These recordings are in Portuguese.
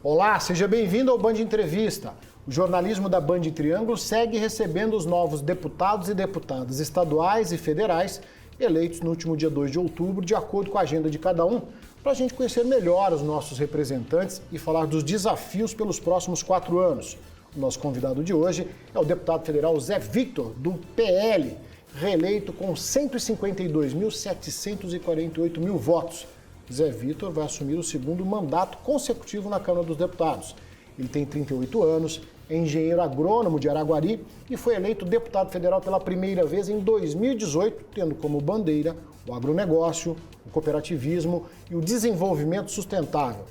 Olá, seja bem-vindo ao Band Entrevista. O jornalismo da Band Triângulo segue recebendo os novos deputados e deputadas estaduais e federais eleitos no último dia 2 de outubro, de acordo com a agenda de cada um, para a gente conhecer melhor os nossos representantes e falar dos desafios pelos próximos 4 anos. O nosso convidado de hoje é o deputado federal Zé Victor, do PL, reeleito com 152.748 votos. Zé Victor vai assumir o segundo mandato consecutivo na Câmara dos Deputados. Ele tem 38 anos, é engenheiro agrônomo de Araguari e foi eleito deputado federal pela primeira vez em 2018, tendo como bandeira o agronegócio, o cooperativismo e o desenvolvimento sustentável.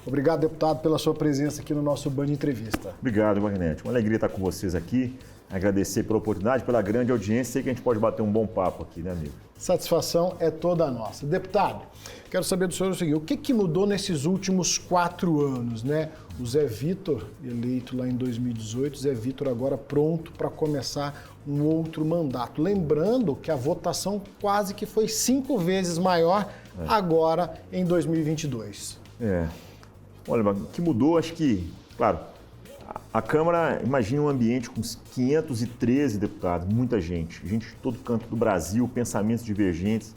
Obrigado, deputado, pela sua presença aqui no nosso Band Entrevista. Obrigado, Magnete. Uma alegria estar com vocês aqui. Agradecer pela oportunidade, pela grande audiência. Sei que a gente pode bater um bom papo aqui, né, amigo? Satisfação é toda nossa. Deputado, quero saber do senhor o seguinte: o que mudou nesses últimos 4 anos, né? O Zé Victor, eleito lá em 2018, Zé Victor agora pronto para começar um outro mandato. Lembrando que a votação quase que foi 5 vezes maior agora em 2022. Olha, o que mudou, acho que, claro, a Câmara, imagina um ambiente com 513 deputados, muita gente de todo canto do Brasil, pensamentos divergentes.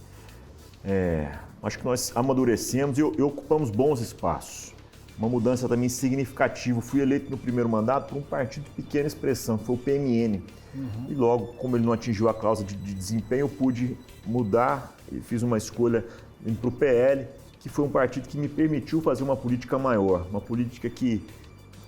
Acho que nós amadurecemos e ocupamos bons espaços. Uma mudança também significativa. Fui eleito no primeiro mandato por um partido de pequena expressão, que foi o PMN. E logo, como ele não atingiu a cláusula de desempenho, eu pude mudar e fiz uma escolha para o PL, que foi um partido que me permitiu fazer uma política maior, uma política que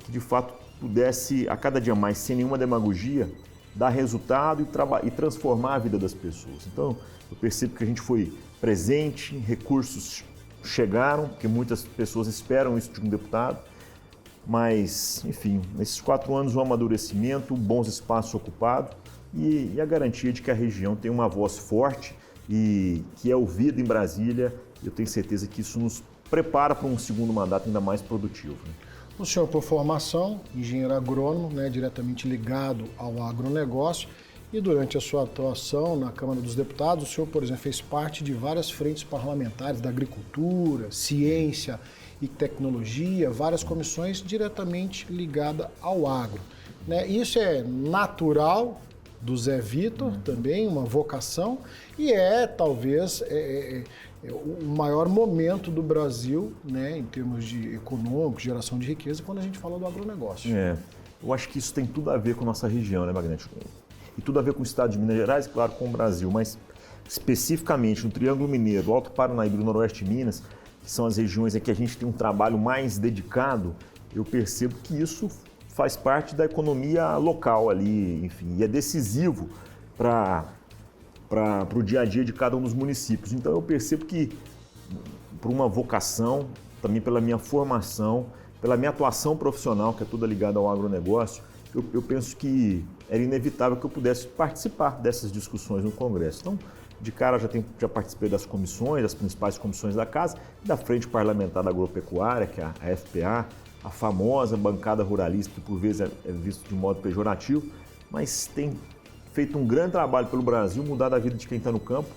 de fato pudesse, a cada dia mais, sem nenhuma demagogia, dar resultado e transformar a vida das pessoas. Então, eu percebo que a gente foi presente, recursos chegaram, porque muitas pessoas esperam isso de um deputado, mas, enfim, nesses 4 anos, um amadurecimento, bons espaços ocupados e a garantia de que a região tem uma voz forte e que é ouvida em Brasília. Eu tenho certeza que isso nos prepara para um segundo mandato ainda mais produtivo. O senhor, por formação, engenheiro agrônomo, né, diretamente ligado ao agronegócio, e durante a sua atuação na Câmara dos Deputados, o senhor, por exemplo, fez parte de várias frentes parlamentares da agricultura, ciência e tecnologia, várias comissões diretamente ligadas ao agro, né? Isso é natural do Zé Victor, também uma vocação, e talvez o maior momento do Brasil, né, em termos de econômico, geração de riqueza, quando a gente fala do agronegócio. Eu acho que isso tem tudo a ver com a nossa região, né, Magnete? E tudo a ver com o estado de Minas Gerais, claro, com o Brasil, mas especificamente no Triângulo Mineiro, Alto Paranaíba e do Noroeste de Minas, que são as regiões em que a gente tem um trabalho mais dedicado, eu percebo que isso faz parte da economia local ali, enfim, e é decisivo para o dia a dia de cada um dos municípios. Então eu percebo que, por uma vocação, também pela minha formação, pela minha atuação profissional, que é toda ligada ao agronegócio, eu penso que era inevitável que eu pudesse participar dessas discussões no Congresso. Então, de cara, já participei das comissões, das principais comissões da Casa, da Frente Parlamentar da Agropecuária, que é a FPA, a famosa bancada ruralista, que por vezes é visto de modo pejorativo, mas tem feito um grande trabalho pelo Brasil, mudar a vida de quem está no campo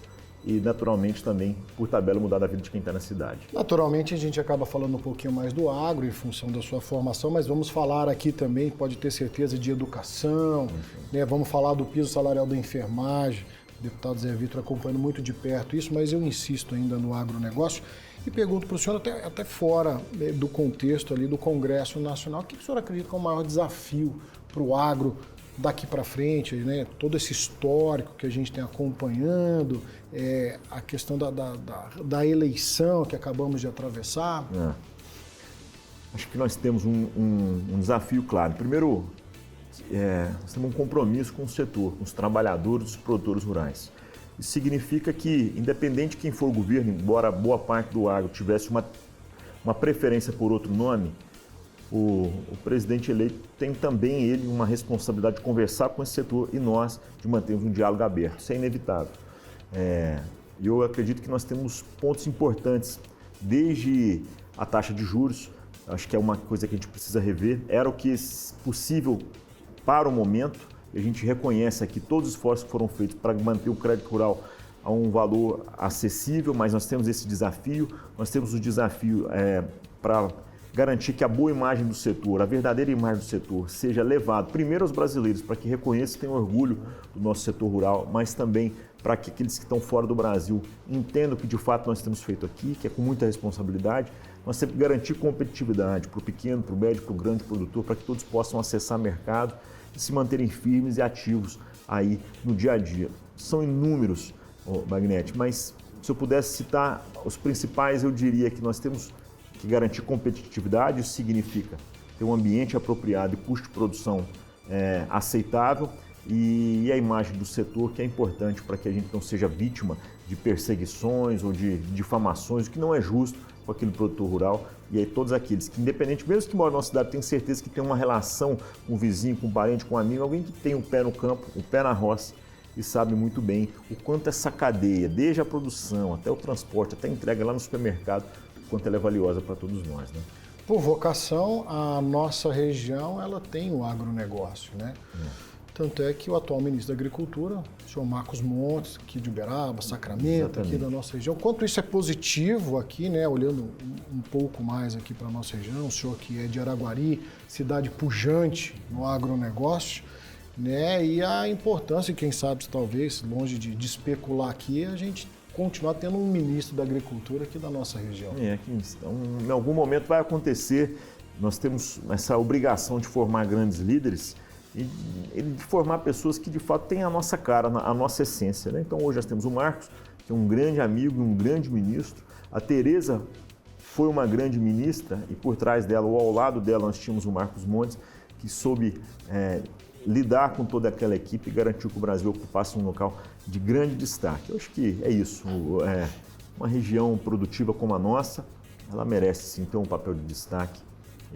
e, naturalmente, também, por tabela, mudar a vida de quem está na cidade. Naturalmente, a gente acaba falando um pouquinho mais do agro, em função da sua formação, mas vamos falar aqui também, pode ter certeza, de educação, né? Vamos falar do piso salarial da enfermagem, o deputado Zé Victor acompanhando muito de perto isso, mas eu insisto ainda no agronegócio e pergunto para o senhor, até fora do contexto ali do Congresso Nacional, o que o senhor acredita que é o maior desafio para o agro daqui para frente, né? Todo esse histórico que a gente tem acompanhando, a questão da eleição que acabamos de atravessar? Acho que nós temos um desafio claro. Primeiro, nós temos um compromisso com o setor, com os trabalhadores, os produtores rurais. Isso significa que, independente de quem for o governo, embora boa parte do agro tivesse uma preferência por outro nome, o presidente eleito tem também ele uma responsabilidade de conversar com esse setor e nós de mantermos um diálogo aberto. Isso é inevitável. Eu acredito que nós temos pontos importantes, desde a taxa de juros, acho que é uma coisa que a gente precisa rever, era o que é possível para o momento, e a gente reconhece aqui todos os esforços que foram feitos para manter o crédito rural a um valor acessível, mas nós temos esse desafio, nós temos o desafio para garantir que a boa imagem do setor, a verdadeira imagem do setor, seja levada primeiro aos brasileiros, para que reconheçam e tenham orgulho do nosso setor rural, mas também para que aqueles que estão fora do Brasil entendam que de fato nós temos feito aqui, que é com muita responsabilidade. Nós sempre garantir competitividade para o pequeno, para o médio, para o grande produtor, para que todos possam acessar mercado e se manterem firmes e ativos aí no dia a dia. São inúmeros, Magnete, mas se eu pudesse citar os principais, eu diria que nós temos que garantir competitividade. Isso significa ter um ambiente apropriado e custo de produção aceitável e a imagem do setor, que é importante para que a gente não seja vítima de perseguições ou de difamações, o que não é justo com aquele produtor rural. E aí todos aqueles que, independente, mesmo que moram na nossa cidade, tenham certeza que tem uma relação com o vizinho, com o parente, com o amigo, alguém que tem o pé no campo, o pé na roça, e sabe muito bem o quanto essa cadeia, desde a produção até o transporte, até a entrega lá no supermercado, o quanto ela é valiosa para todos nós, né? Por vocação, a nossa região ela tem o agronegócio, né? Tanto é que o atual ministro da Agricultura, o senhor Marcos Montes, aqui de Uberaba, Sacramento, aqui da nossa região, quanto isso é positivo aqui, né? Olhando um pouco mais aqui para a nossa região, o senhor que é de Araguari, cidade pujante no agronegócio, né? E a importância, quem sabe, talvez, longe de especular aqui, a gente continuar tendo um ministro da Agricultura aqui da nossa região. Então, em algum momento vai acontecer. Nós temos essa obrigação de formar grandes líderes e de formar pessoas que de fato têm a nossa cara, a nossa essência, né? Então hoje nós temos o Marcos, que é um grande amigo, um grande ministro. A Tereza foi uma grande ministra e por trás dela, ou ao lado dela, nós tínhamos o Marcos Montes, que soube lidar com toda aquela equipe e garantiu que o Brasil ocupasse um local de grande destaque. Eu acho que é isso. Uma região produtiva como a nossa, ela merece sim ter um papel de destaque,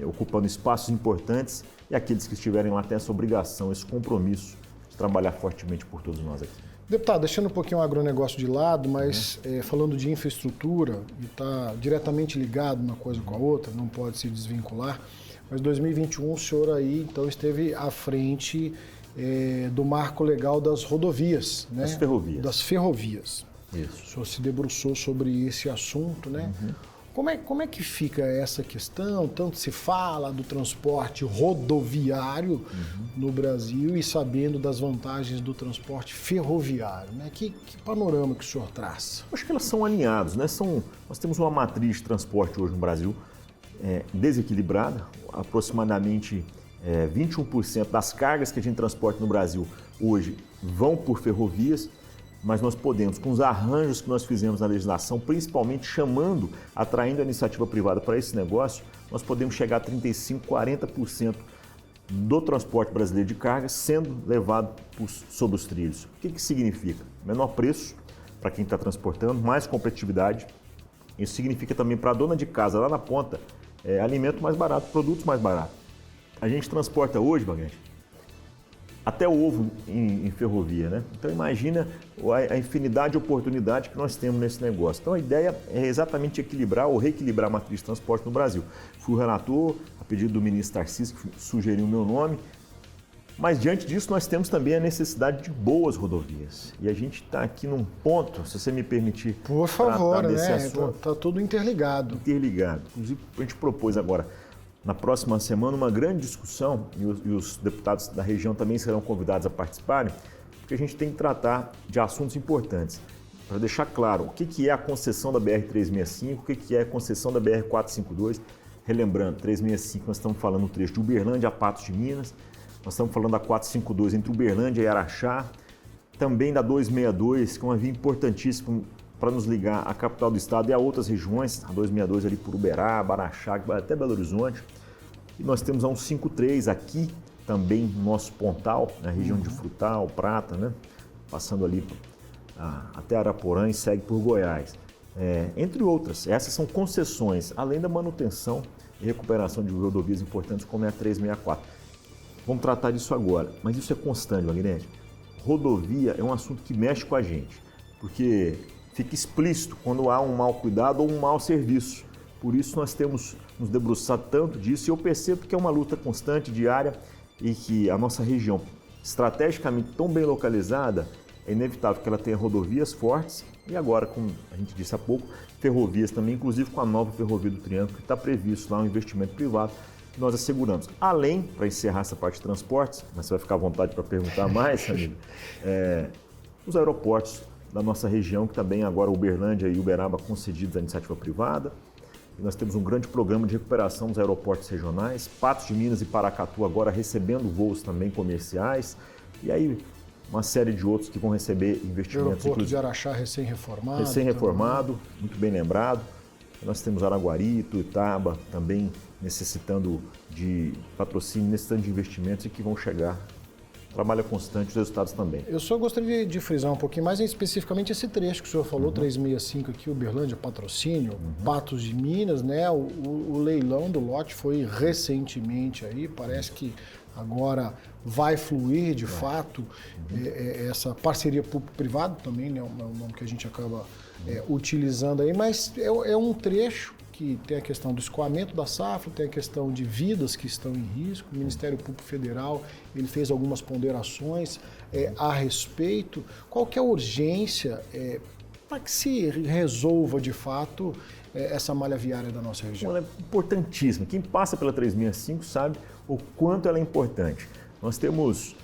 ocupando espaços importantes, e aqueles que estiverem lá têm essa obrigação, esse compromisso de trabalhar fortemente por todos nós aqui. Deputado, deixando um pouquinho o agronegócio de lado, mas falando de infraestrutura, e está diretamente ligado uma coisa com a outra, não pode se desvincular, mas em 2021 o senhor aí então esteve à frente do marco legal das rodovias, né? Das ferrovias. Das ferrovias. Isso. O senhor se debruçou sobre esse assunto, né? Como é que fica essa questão? Tanto se fala do transporte rodoviário no Brasil e sabendo das vantagens do transporte ferroviário, né? Que panorama que o senhor traz? Acho que elas são alinhadas, né? Nós temos uma matriz de transporte hoje no Brasil desequilibrada, aproximadamente 21% das cargas que a gente transporta no Brasil hoje vão por ferrovias, mas nós podemos, com os arranjos que nós fizemos na legislação, principalmente atraindo a iniciativa privada para esse negócio, nós podemos chegar a 35%, 40% do transporte brasileiro de cargas sendo levado sobre os trilhos. O que significa? Menor preço para quem está transportando, mais competitividade. Isso significa também para a dona de casa lá na ponta, alimento mais barato, produtos mais baratos. A gente transporta hoje, Baguete, até ovo em ferrovia, né? Então imagina a infinidade de oportunidades que nós temos nesse negócio. Então a ideia é exatamente equilibrar ou reequilibrar a matriz de transporte no Brasil. Fui o relator, a pedido do ministro Tarcísio, que sugeriu o meu nome, mas diante disso nós temos também a necessidade de boas rodovias. E a gente está aqui num ponto, se você me permitir, por favor, desse né? assunto. Tá tudo interligado. Interligado. Inclusive a gente propôs agora, na próxima semana, uma grande discussão, e os deputados da região também serão convidados a participarem, porque a gente tem que tratar de assuntos importantes. Para deixar claro, o que é a concessão da BR-365, o que é a concessão da BR-452. Relembrando, 365 nós estamos falando no trecho de Uberlândia a Patos de Minas, nós estamos falando da 452 entre Uberlândia e Araxá, também da 262, que é uma via importantíssima para nos ligar à capital do estado e a outras regiões, a 262 ali por Uberaba, Araxá, até Belo Horizonte. E nós temos a 153 aqui também no nosso Pontal, na região de Frutal, Prata, né? Passando ali até Araporã e segue por Goiás. Entre outras, essas são concessões, além da manutenção e recuperação de rodovias importantes como é a 364. Vamos tratar disso agora, mas isso é constante, Magnete. Rodovia é um assunto que mexe com a gente, porque fica explícito quando há um mau cuidado ou um mau serviço. Por isso nós temos nos debruçado tanto disso, e eu percebo que é uma luta constante, diária, e que a nossa região, estrategicamente tão bem localizada, é inevitável que ela tenha rodovias fortes e agora, como a gente disse há pouco, ferrovias também, inclusive com a nova ferrovia do Triângulo, que está previsto lá um investimento privado que nós asseguramos. Além, para encerrar essa parte de transportes, mas você vai ficar à vontade para perguntar mais, amigo, os aeroportos da nossa região, que também agora Uberlândia e Uberaba concedidos à iniciativa privada. E nós temos um grande programa de recuperação dos aeroportos regionais, Patos de Minas e Paracatu agora recebendo voos também comerciais, e aí uma série de outros que vão receber investimentos. O aeroporto de Araxá recém-reformado. Recém-reformado, muito bem lembrado. Nós temos Araguari, Tuiutaba também necessitando de patrocínio, necessitando de investimentos e que vão chegar. Trabalho constante, os resultados também. Eu só gostaria de frisar um pouquinho mais, especificamente esse trecho que o senhor falou, 365 aqui, Uberlândia, patrocínio, Patos de Minas, né? O leilão do lote foi recentemente aí, parece que agora vai fluir de fato essa parceria público-privado também, né? É um nome que a gente acaba utilizando aí, mas é um trecho que tem a questão do escoamento da safra, tem a questão de vidas que estão em risco. O Ministério Público Federal ele fez algumas ponderações a respeito. Qual que é a urgência para que se resolva de fato essa malha viária da nossa região? Ela é importantíssima. Quem passa pela 365 sabe o quanto ela é importante. Nós temos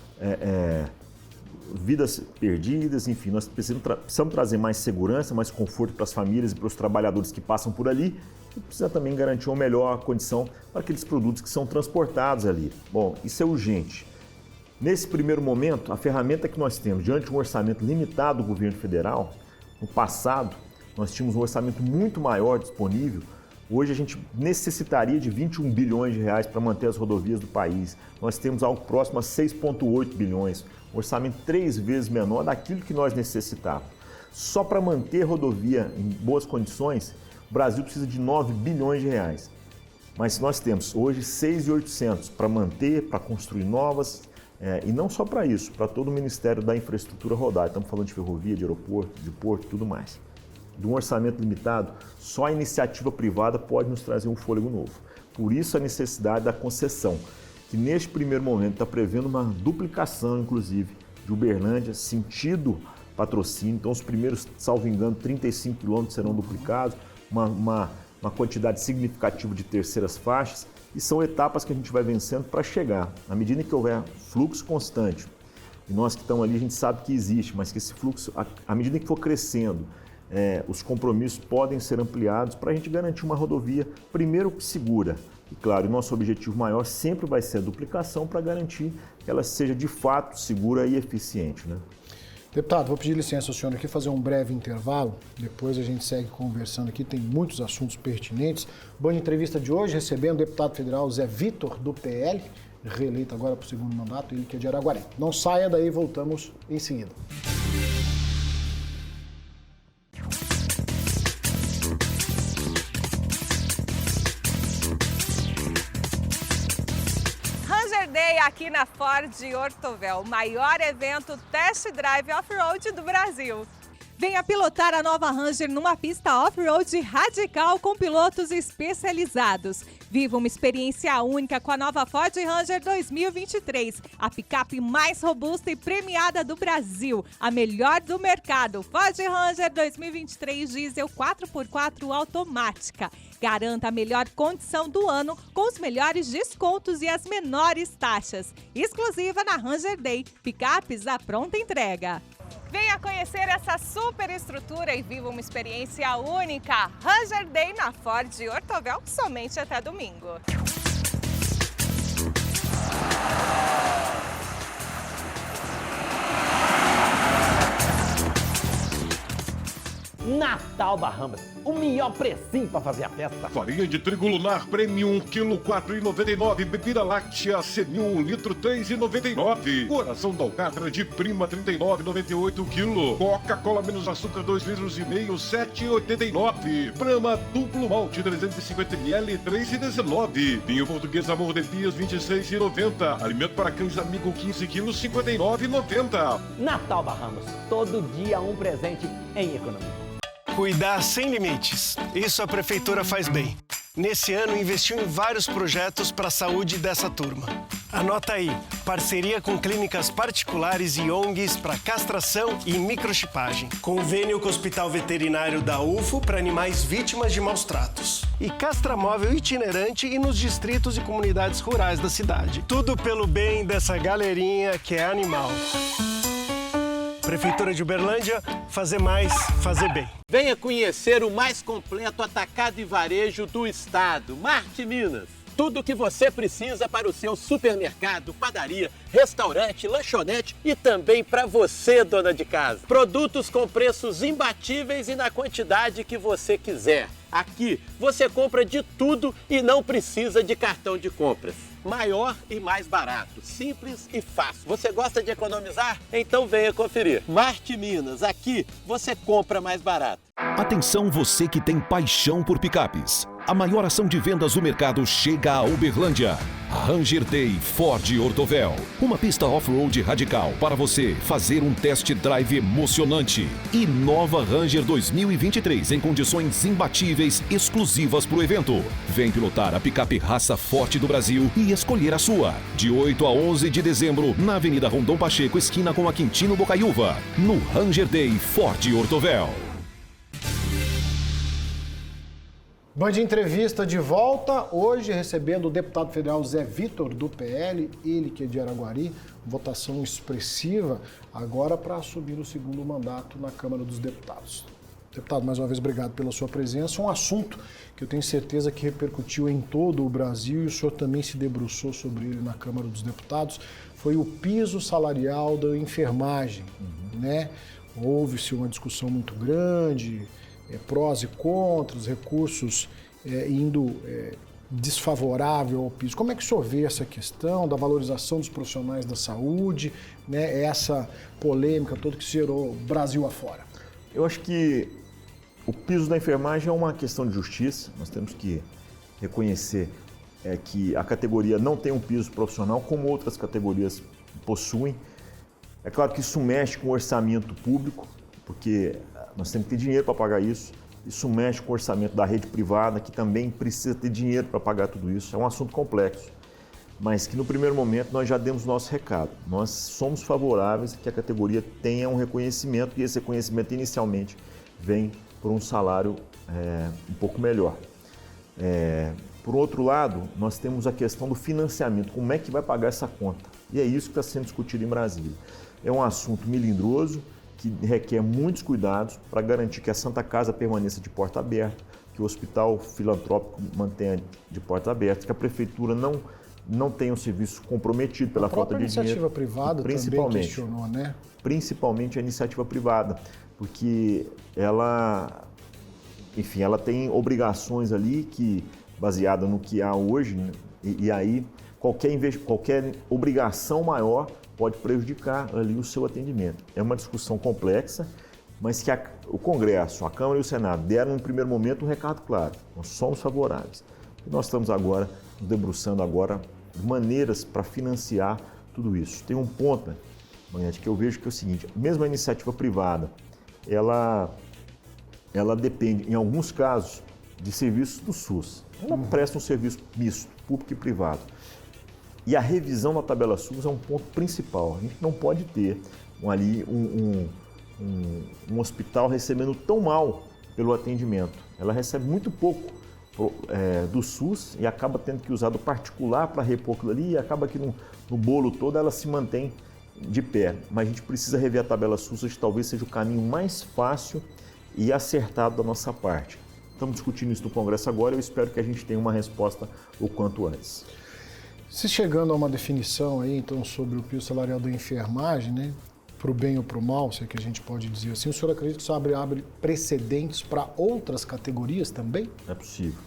vidas perdidas, enfim, nós precisamos trazer mais segurança, mais conforto para as famílias e para os trabalhadores que passam por ali e precisa também garantir uma melhor condição para aqueles produtos que são transportados ali. Bom, isso é urgente. Nesse primeiro momento, a ferramenta que nós temos diante de um orçamento limitado do governo federal, no passado nós tínhamos um orçamento muito maior disponível. Hoje a gente necessitaria de 21 bilhões de reais para manter as rodovias do país. Nós temos algo próximo a 6,8 bilhões, um orçamento 3 vezes menor daquilo que nós necessitávamos. Só para manter a rodovia em boas condições, o Brasil precisa de 9 bilhões de reais. Mas nós temos hoje 6.800 para manter, para construir novas, e não só para isso, para todo o Ministério da Infraestrutura rodar. Estamos falando de ferrovia, de aeroporto, de porto e tudo mais. De um orçamento limitado, só a iniciativa privada pode nos trazer um fôlego novo. Por isso a necessidade da concessão, que neste primeiro momento está prevendo uma duplicação, inclusive, de Uberlândia, sentido patrocínio. Então os primeiros, salvo engano, 35 quilômetros serão duplicados, uma quantidade significativa de terceiras faixas, e são etapas que a gente vai vencendo para chegar. À medida que houver fluxo constante, e nós que estamos ali, a gente sabe que existe, mas que esse fluxo, à medida que for crescendo, os compromissos podem ser ampliados para a gente garantir uma rodovia, primeiro, segura. E claro, o nosso objetivo maior sempre vai ser a duplicação para garantir que ela seja de fato segura e eficiente, né? Deputado, vou pedir licença ao senhor aqui, fazer um breve intervalo, depois a gente segue conversando aqui, tem muitos assuntos pertinentes. Boa entrevista de hoje, recebendo o deputado federal Zé Vitor, do PL, reeleito agora para o segundo mandato, ele que é de Araguari. Não saia daí, voltamos em seguida. Aqui na Ford Ortovel, o maior evento test drive off-road do Brasil. Venha pilotar a nova Ranger numa pista off-road radical com pilotos especializados. Viva uma experiência única com a nova Ford Ranger 2023, a picape mais robusta e premiada do Brasil, a melhor do mercado. Ford Ranger 2023 diesel 4x4 automática. Garanta a melhor condição do ano com os melhores descontos e as menores taxas. Exclusiva na Ranger Day, picapes à pronta entrega. Venha conhecer essa super estrutura e viva uma experiência única. Ranger Day na Ford Ortovel, somente até domingo. Natal Bahamas, o melhor precinho para fazer a festa. Farinha de trigo lunar premium, quilo 4,99. Bebida láctea Senil, litro 3,99. Coração da alcatra de prima 39,98 quilo. Coca-Cola menos açúcar 2,5 litros, 7,89. Brahma duplo malte 350 ml, 3,19. Vinho português Amor de Pias 26,90. Alimento para cães amigo 15 quilos, 59,90. Natal Bahamas, todo dia um presente em economia. Cuidar sem limites. Isso a Prefeitura faz bem. Nesse ano, investiu em vários projetos para a saúde dessa turma. Anota aí, parceria com clínicas particulares e ONGs para castração e microchipagem. Convênio com o Hospital Veterinário da UFO para animais vítimas de maus tratos. E castramóvel itinerante e nos distritos e comunidades rurais da cidade. Tudo pelo bem dessa galerinha que é animal. Prefeitura de Uberlândia, fazer mais, fazer bem. Venha conhecer o mais completo atacado e varejo do estado, Marte Minas. Tudo o que você precisa para o seu supermercado, padaria, restaurante, lanchonete e também para você, dona de casa. Produtos com preços imbatíveis e na quantidade que você quiser. Aqui você compra de tudo e não precisa de cartão de compras. Maior e mais barato, simples e fácil. Você gosta de economizar? Então venha conferir. Marte Minas, aqui você compra mais barato. Atenção você que tem paixão por picapes. A maior ação de vendas do mercado chega a Uberlândia. Ranger Day Ford Ortovel. Uma pista off-road radical para você fazer um test drive emocionante. E nova Ranger 2023 em condições imbatíveis, exclusivas para o evento. Vem pilotar a picape raça forte do Brasil e escolher a sua. De 8 a 11 de dezembro, na Avenida Rondon Pacheco, esquina com a Quintino Bocaiúva. No Ranger Day Ford Ortovel. Band Entrevista de volta, hoje recebendo o deputado federal Zé Vitor, do PL, ele que é de Araguari, votação expressiva, agora para assumir o segundo mandato na Câmara dos Deputados. Deputado, mais uma vez, obrigado pela sua presença. Um assunto que eu tenho certeza que repercutiu em todo o Brasil e o senhor também se debruçou sobre ele na Câmara dos Deputados, foi o piso salarial da enfermagem, né? Houve-se uma discussão muito grande, prós e contras, recursos indo desfavorável ao piso. Como é que o senhor vê essa questão da valorização dos profissionais da saúde, né, essa polêmica toda que gerou Brasil afora? Eu acho que o piso da enfermagem é uma questão de justiça. Nós temos que reconhecer que a categoria não tem um piso profissional como outras categorias possuem. É claro que isso mexe com o orçamento público, porque nós temos que ter dinheiro para pagar isso. Isso mexe com o orçamento da rede privada, que também precisa ter dinheiro para pagar tudo isso. É um assunto complexo, mas que no primeiro momento nós já demos nosso recado. Nós somos favoráveis a que a categoria tenha um reconhecimento, e esse reconhecimento inicialmente vem por um salário um pouco melhor. Por outro lado, nós temos a questão do financiamento. Como é que vai pagar essa conta? E é isso que está sendo discutido em Brasília. É um assunto melindroso, que requer muitos cuidados para garantir que a Santa Casa permaneça de porta aberta, que o Hospital Filantrópico mantenha de porta aberta, que a Prefeitura não tenha um serviço comprometido pela falta de dinheiro. A iniciativa privada também questionou, né? Principalmente a iniciativa privada, porque ela tem obrigações ali que, baseada no que há hoje, né? E aí qualquer obrigação maior pode prejudicar ali o seu atendimento. É uma discussão complexa, mas que o Congresso, a Câmara e o Senado deram no primeiro momento um recado claro. Nós somos favoráveis. E nós estamos agora nos debruçando agora de maneiras para financiar tudo isso. Tem um ponto, Manhete, que eu vejo que é o seguinte: mesmo a iniciativa privada, ela depende, em alguns casos, de serviços do SUS. Ela presta um serviço misto, público e privado. E a revisão da tabela SUS é um ponto principal. A gente não pode ter um hospital recebendo tão mal pelo atendimento. Ela recebe muito pouco do SUS e acaba tendo que usar do particular para repor aquilo ali, e acaba que no bolo todo ela se mantém de pé. Mas a gente precisa rever a tabela SUS, que talvez seja o caminho mais fácil e acertado da nossa parte. Estamos discutindo isso no Congresso agora e eu espero que a gente tenha uma resposta o quanto antes. Se chegando a uma definição aí, então, sobre o piso salarial da enfermagem, né, para o bem ou para o mal, se é que a gente pode dizer assim, o senhor acredita que isso abre precedentes para outras categorias também? É possível.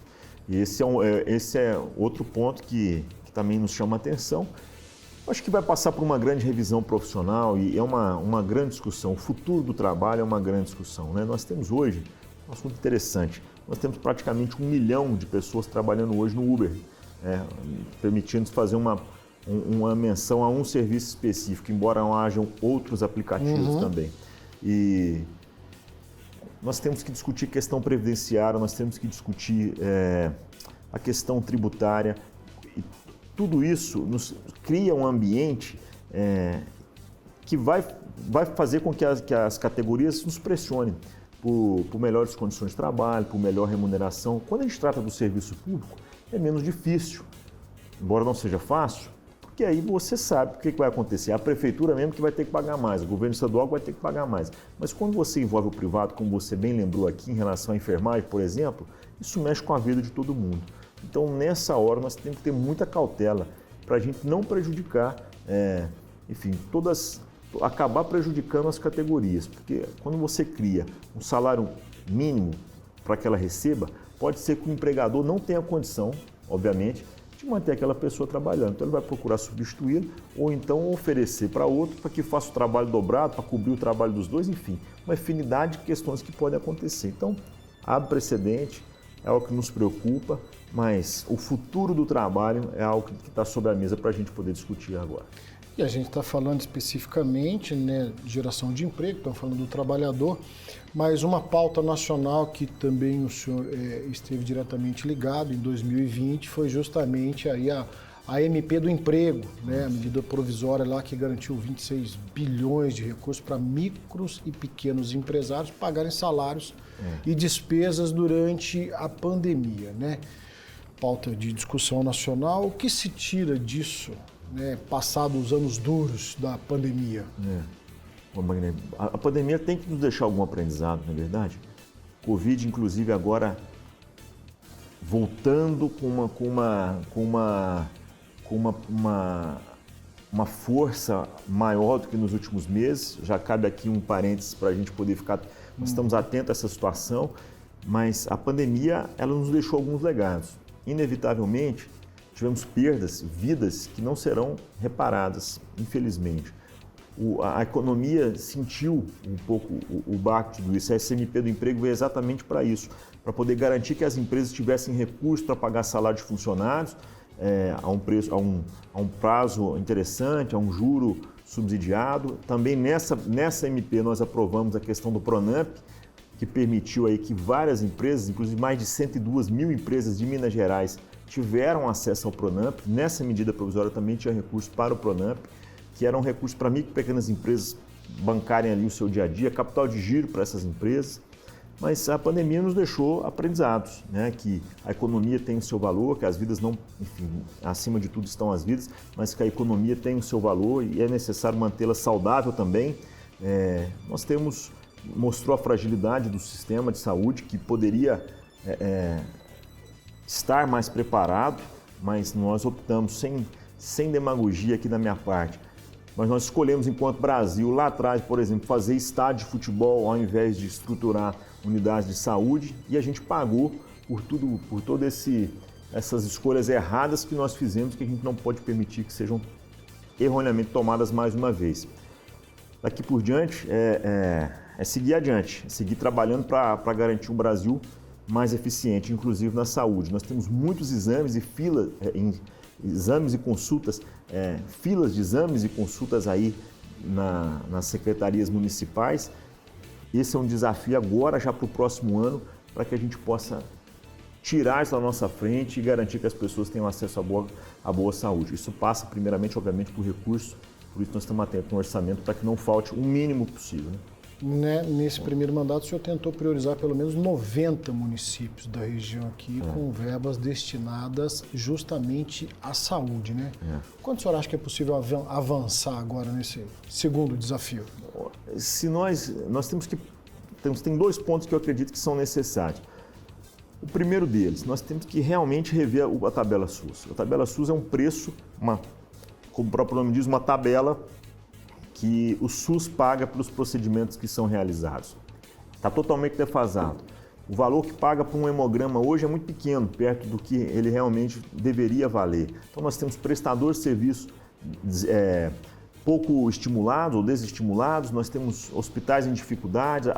E esse é outro ponto que também nos chama a atenção. Acho que vai passar por uma grande revisão profissional e é uma grande discussão. O futuro do trabalho é uma grande discussão, né? Nós temos hoje um assunto interessante. Nós temos praticamente 1 milhão de pessoas trabalhando hoje no Uber, permitindo fazer uma menção a um serviço específico, embora hajam outros aplicativos também. E nós temos que discutir questão previdenciária, nós temos que discutir a questão tributária. tudo isso nos cria um ambiente que vai fazer com que as categorias nos pressionem por melhores condições de trabalho, por melhor remuneração. Quando a gente trata do serviço público, é menos difícil, embora não seja fácil, porque aí você sabe o que vai acontecer. A prefeitura mesmo que vai ter que pagar mais, o governo estadual vai ter que pagar mais. Mas quando você envolve o privado, como você bem lembrou aqui, em relação à enfermagem, por exemplo, isso mexe com a vida de todo mundo. Então, nessa hora, nós temos que ter muita cautela para a gente não prejudicar, acabar prejudicando as categorias. Porque quando você cria um salário mínimo para que ela receba, pode ser que o empregador não tenha condição, obviamente, de manter aquela pessoa trabalhando. Então, ele vai procurar substituí-la ou então oferecer para outro para que faça o trabalho dobrado, para cobrir o trabalho dos dois, enfim, uma infinidade de questões que podem acontecer. Então, abre precedente, é algo que nos preocupa, mas o futuro do trabalho é algo que está sobre a mesa para a gente poder discutir agora. E a gente está falando especificamente, né, de geração de emprego, estamos falando do trabalhador, mas uma pauta nacional que também o senhor esteve diretamente ligado em 2020 foi justamente aí a MP do emprego, né, a medida provisória lá que garantiu 26 bilhões de recursos para micros e pequenos empresários pagarem salários e despesas durante a pandemia, né? Pauta de discussão nacional. O que se tira disso, né, passados os anos duros da pandemia? A pandemia tem que nos deixar algum aprendizado, não é verdade? Covid, inclusive, agora voltando com uma força maior do que nos últimos meses. Já cabe aqui um parênteses para a gente poder ficar... Nós estamos atentos a essa situação, mas a pandemia ela nos deixou alguns legados. Inevitavelmente, tivemos perdas, vidas que não serão reparadas, infelizmente. A economia sentiu um pouco o baque de tudo isso. A SMP do emprego veio exatamente para isso, para poder garantir que as empresas tivessem recursos para pagar salário de funcionários a um prazo interessante, a um juro subsidiado. Também nessa MP nós aprovamos a questão do Pronamp, que permitiu aí que várias empresas, inclusive mais de 102 mil empresas de Minas Gerais, tiveram acesso ao Pronamp. Nessa medida provisória também tinha recursos para o Pronamp, que eram recursos para micro e pequenas empresas bancarem ali o seu dia a dia, capital de giro para essas empresas. Mas a pandemia nos deixou aprendizados, né? Que a economia tem o seu valor, que as vidas não, enfim, acima de tudo estão as vidas, mas que a economia tem o seu valor e é necessário mantê-la saudável também. Mostrou a fragilidade do sistema de saúde, que poderia estar mais preparado, mas nós optamos, sem demagogia aqui da minha parte, mas nós escolhemos, enquanto Brasil, lá atrás, por exemplo, fazer estádio de futebol ao invés de estruturar unidades de saúde, e a gente pagou por todas essas escolhas erradas que nós fizemos, que a gente não pode permitir que sejam erroneamente tomadas mais uma vez. Daqui por diante, seguir adiante, seguir trabalhando para garantir um Brasil mais eficiente, inclusive na saúde. Nós temos muitos exames e filas, exames e consultas, filas de exames e consultas aí nas secretarias municipais. Esse é um desafio agora, já para o próximo ano, para que a gente possa tirar isso da nossa frente e garantir que as pessoas tenham acesso à boa saúde. Isso passa, primeiramente, obviamente, por recursos, por isso nós estamos atentos no orçamento para que não falte o mínimo possível, né? Nesse primeiro mandato, o senhor tentou priorizar pelo menos 90 municípios da região aqui com verbas destinadas justamente à saúde, né? Quanto o senhor acha que é possível avançar agora nesse segundo desafio? Se nós tem dois pontos que eu acredito que são necessários. O primeiro deles, nós temos que realmente rever a tabela SUS. A tabela SUS é um preço, como o próprio nome diz, uma tabela que o SUS paga pelos procedimentos que são realizados. Está totalmente defasado. O valor que paga por um hemograma hoje é muito pequeno, perto do que ele realmente deveria valer. Então nós temos prestadores de serviço pouco estimulados ou desestimulados, nós temos hospitais em dificuldade,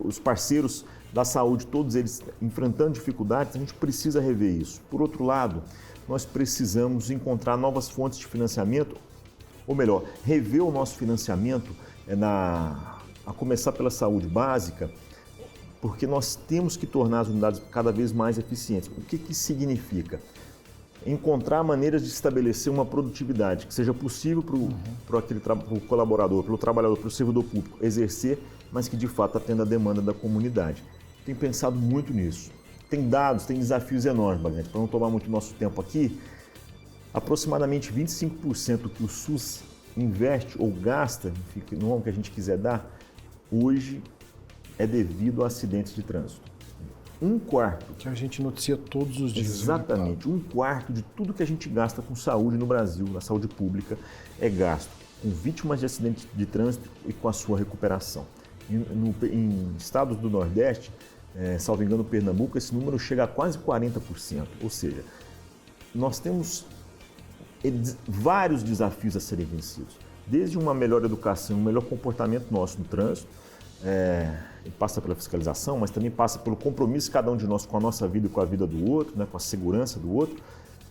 os parceiros da saúde, todos eles enfrentando dificuldades, a gente precisa rever isso. Por outro lado, nós precisamos encontrar novas fontes de financiamento, ou melhor, rever o nosso financiamento a começar pela saúde básica, porque nós temos que tornar as unidades cada vez mais eficientes. O que significa? encontrar maneiras de estabelecer uma produtividade que seja possível para o colaborador, para o trabalhador, para o servidor público exercer, mas que de fato atenda a demanda da comunidade. Tenho pensado muito nisso. Tem dados, tem desafios enormes, Bagnete. Para não tomar muito nosso tempo aqui, aproximadamente 25% que o SUS investe ou gasta, no nome que a gente quiser dar, hoje é devido a acidentes de trânsito. 1/4. Que a gente noticia todos os dias. Exatamente. 1/4 de tudo que a gente gasta com saúde no Brasil, na saúde pública, é gasto com vítimas de acidentes de trânsito e com a sua recuperação. Em estados do Nordeste, salvo engano, Pernambuco, esse número chega a quase 40%. Ou seja, nós temos vários desafios a serem vencidos. Desde uma melhor educação, um melhor comportamento nosso no trânsito, passa pela fiscalização, mas também passa pelo compromisso de cada um de nós com a nossa vida e com a vida do outro, né, com a segurança do outro.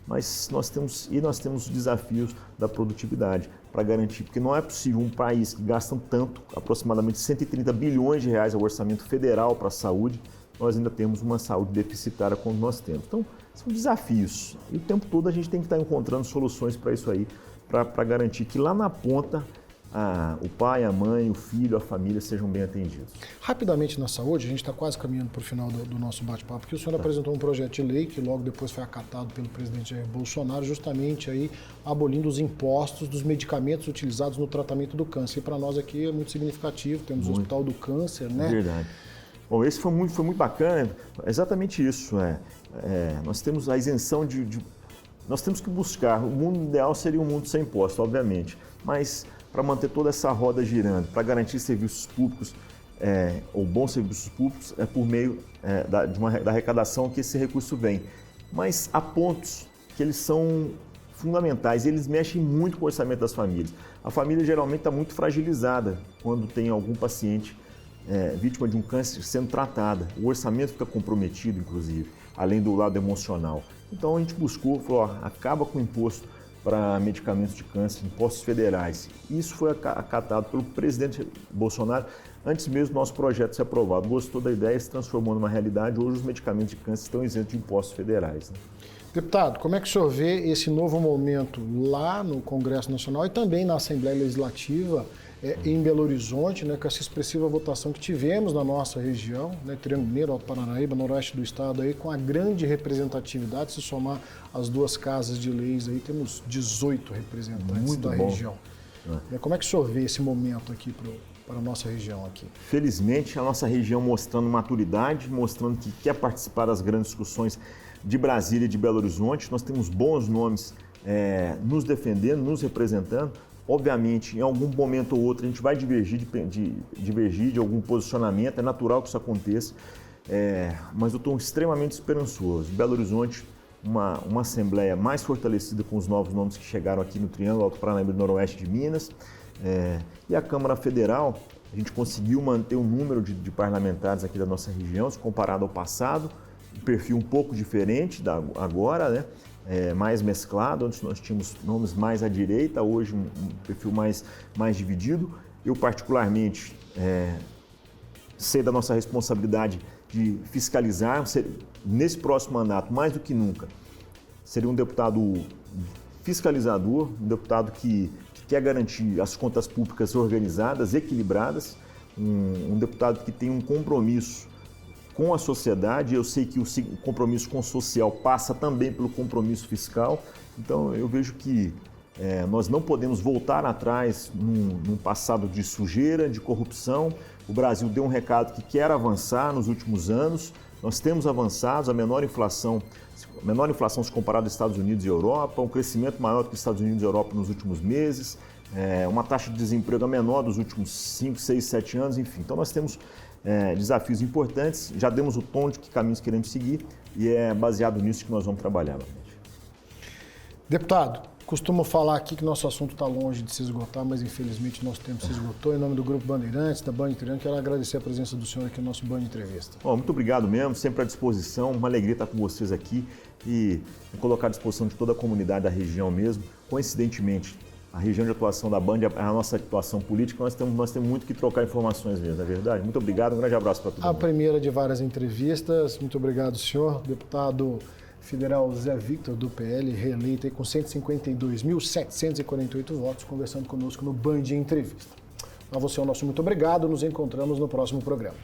Mas nós temos os desafios da produtividade para garantir, porque não é possível um país que gasta tanto, aproximadamente 130 bilhões de reais ao orçamento federal para a saúde, nós ainda temos uma saúde deficitária como nós temos. Então, são desafios. E o tempo todo a gente tem que estar encontrando soluções para isso aí, para garantir que lá na ponta o pai, a mãe, o filho, a família sejam bem atendidos. Rapidamente na saúde, a gente está quase caminhando para o final do nosso bate-papo, porque o senhor apresentou um projeto de lei que logo depois foi acatado pelo presidente Jair Bolsonaro, justamente aí abolindo os impostos dos medicamentos utilizados no tratamento do câncer. E para nós aqui é muito significativo, temos o Hospital do Câncer, né? Verdade. Bom, esse foi muito bacana, exatamente isso. Nós temos a isenção nós temos que buscar, o mundo ideal seria um mundo sem impostos, obviamente, mas para manter toda essa roda girando, para garantir serviços públicos, ou bons serviços públicos, é por meio da arrecadação que esse recurso vem. Mas há pontos que eles são fundamentais, eles mexem muito com o orçamento das famílias. A família geralmente está muito fragilizada quando tem algum paciente vítima de um câncer sendo tratada. O orçamento fica comprometido, inclusive, além do lado emocional. Então a gente falou, acaba com o imposto para medicamentos de câncer, impostos federais. Isso foi acatado pelo presidente Bolsonaro antes mesmo do nosso projeto ser aprovado. Gostou da ideia, se transformou numa realidade. Hoje os medicamentos de câncer estão isentos de impostos federais, né? Deputado, como é que o senhor vê esse novo momento lá no Congresso Nacional e também na Assembleia Legislativa em Belo Horizonte, né, com essa expressiva votação que tivemos na nossa região, né, Triângulo Mineiro, Alto Paranaíba, noroeste do estado, aí, com a grande representatividade, se somar as duas casas de leis, aí temos 18 representantes da região. Como é que o senhor vê esse momento aqui para a nossa região aqui? Felizmente, a nossa região mostrando maturidade, mostrando que quer participar das grandes discussões de Brasília e de Belo Horizonte. Nós temos bons nomes nos defendendo, nos representando. Obviamente, em algum momento ou outro, a gente vai divergir de algum posicionamento, é natural que isso aconteça, mas eu estou extremamente esperançoso. Belo Horizonte, uma Assembleia mais fortalecida com os novos nomes que chegaram aqui no Triângulo, Alto Paranaíba e Noroeste de Minas, e a Câmara Federal, a gente conseguiu manter o número de parlamentares aqui da nossa região, se comparado ao passado, um perfil um pouco diferente agora, né? Mais mesclado. Antes nós tínhamos nomes mais à direita, hoje um perfil mais dividido. Eu particularmente sei da nossa responsabilidade de fiscalizar, nesse próximo mandato, mais do que nunca, seria um deputado fiscalizador, um deputado que quer garantir as contas públicas organizadas, equilibradas, um deputado que tem um compromisso com a sociedade. Eu sei que o compromisso com o social passa também pelo compromisso fiscal, então eu vejo que nós não podemos voltar atrás num passado de sujeira, de corrupção. O Brasil deu um recado que quer avançar nos últimos anos, nós temos avançado, a menor inflação se comparada aos Estados Unidos e Europa, um crescimento maior do que os Estados Unidos e Europa nos últimos meses, uma taxa de desemprego menor dos últimos 5, 6, 7 anos, enfim. Então nós temos desafios importantes, já demos o tom de que caminhos queremos seguir e é baseado nisso que nós vamos trabalhar. Deputado, costumo falar aqui que nosso assunto está longe de se esgotar, mas infelizmente nosso tempo se esgotou. Em nome do Grupo Bandeirantes, da Band Triângulo, quero agradecer a presença do senhor aqui no nosso Band Entrevista. Muito obrigado mesmo, sempre à disposição, uma alegria estar com vocês aqui e colocar à disposição de toda a comunidade da região mesmo. Coincidentemente, a região de atuação da Band é a nossa atuação política, nós temos muito que trocar informações mesmo, é verdade? Muito obrigado, um grande abraço para todo mundo. A primeira de várias entrevistas, muito obrigado, senhor. Deputado Federal Zé Victor, do PL, reeleito aí com 152.748 votos, conversando conosco no Band Entrevista. A você, o nosso muito obrigado. Nos encontramos no próximo programa.